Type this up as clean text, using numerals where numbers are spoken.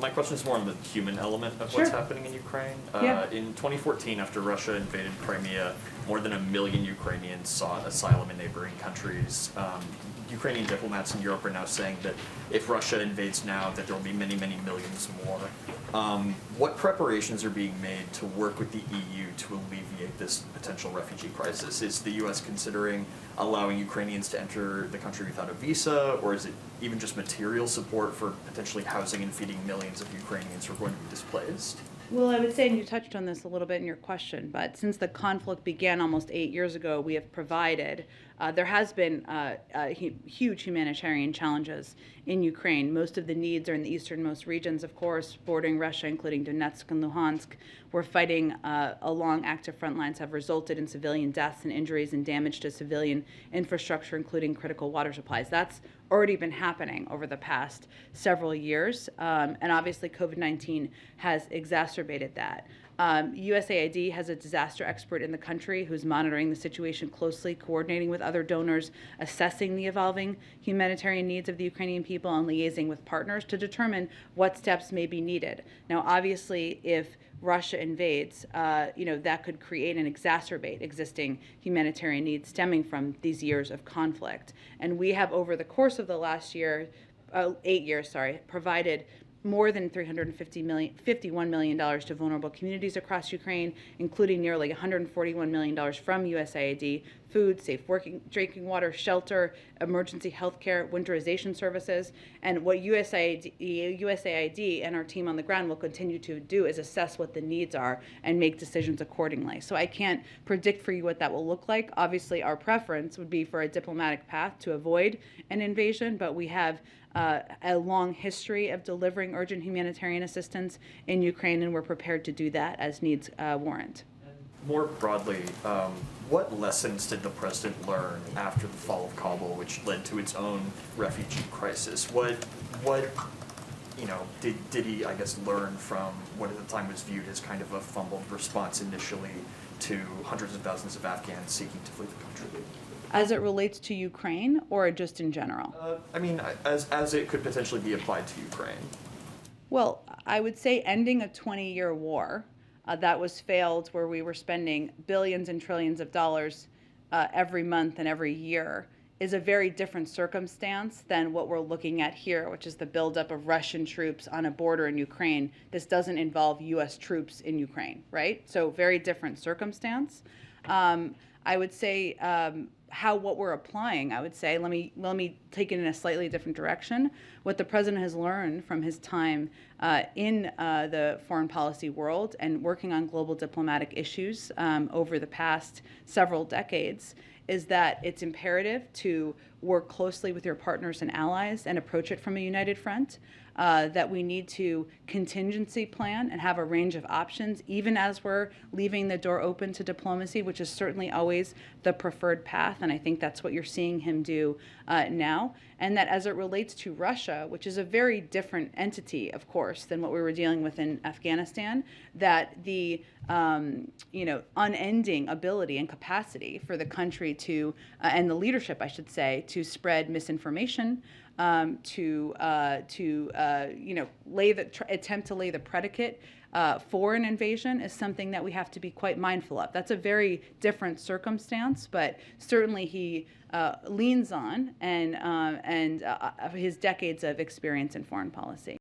my question is more on the human element of Sure. what's happening in Ukraine. Yeah. In 2014, after Russia invaded Crimea, more than 1 million Ukrainians sought asylum in neighboring countries. Ukrainian diplomats in Europe are now saying that if Russia invades now, that there will be many, many millions more. What preparations are being made to work with the EU to alleviate this potential refugee crisis? Is the U.S. considering allowing Ukrainians to enter the country without a visa, or is it even just material support for potentially housing and feeding millions of Ukrainians who are going to be displaced? Well, I would say, and you touched on this a little bit in your question, but since the conflict began almost 8 years ago, we have provided, there has been huge humanitarian challenges in Ukraine. Most of the needs are in the easternmost regions, of course, bordering Russia, including Donetsk and Luhansk, where fighting along active front lines have resulted in civilian deaths and injuries and damage to civilian infrastructure, including critical water supplies. That's already been happening over the past several years, and obviously COVID-19 has exacerbated that. USAID has a disaster expert in the country who's monitoring the situation closely, coordinating with other donors, assessing the evolving humanitarian needs of the Ukrainian people, and liaising with partners to determine what steps may be needed. Now, obviously, if Russia invades, that could create and exacerbate existing humanitarian needs stemming from these years of conflict. And we have, over the course of the last 8 years, provided more than $51 million to vulnerable communities across Ukraine, including nearly $141 million from USAID, food, safe drinking water, shelter, emergency health care, winterization services. And what USAID and our team on the ground will continue to do is assess what the needs are and make decisions accordingly. So I can't predict for you what that will look like. Obviously, our preference would be for a diplomatic path to avoid an invasion, but we have a long history of delivering urgent humanitarian assistance in Ukraine, and we're prepared to do that as needs warrant. More broadly, what lessons did the president learn after the fall of Kabul, which led to its own refugee crisis? What did he, I guess, learn from what at the time was viewed as kind of a fumbled response initially to hundreds of thousands of Afghans seeking to flee the country? As it relates to Ukraine, or just in general? As it could potentially be applied to Ukraine. Well, I would say ending a 20-year war that was failed, where we were spending billions and trillions of dollars every month and every year, is a very different circumstance than what we're looking at here, which is the buildup of Russian troops on a border in Ukraine. This doesn't involve U.S. troops in Ukraine, right? So very different circumstance. I would say what we're applying, I would say, let me take it in a slightly different direction. What the president has learned from his time in the foreign policy world and working on global diplomatic issues over the past several decades is that it's imperative to work closely with your partners and allies and approach it from a united front. That we need to contingency plan and have a range of options, even as we're leaving the door open to diplomacy, which is certainly always the preferred path, and I think that's what you're seeing him do now. And that as it relates to Russia, which is a very different entity, of course, than what we were dealing with in Afghanistan, that the unending ability and capacity for the country to, and the leadership, I should say, to spread misinformation, attempt to lay the predicate for an invasion is something that we have to be quite mindful of. That's a very different circumstance, but certainly he leans on and his decades of experience in foreign policy.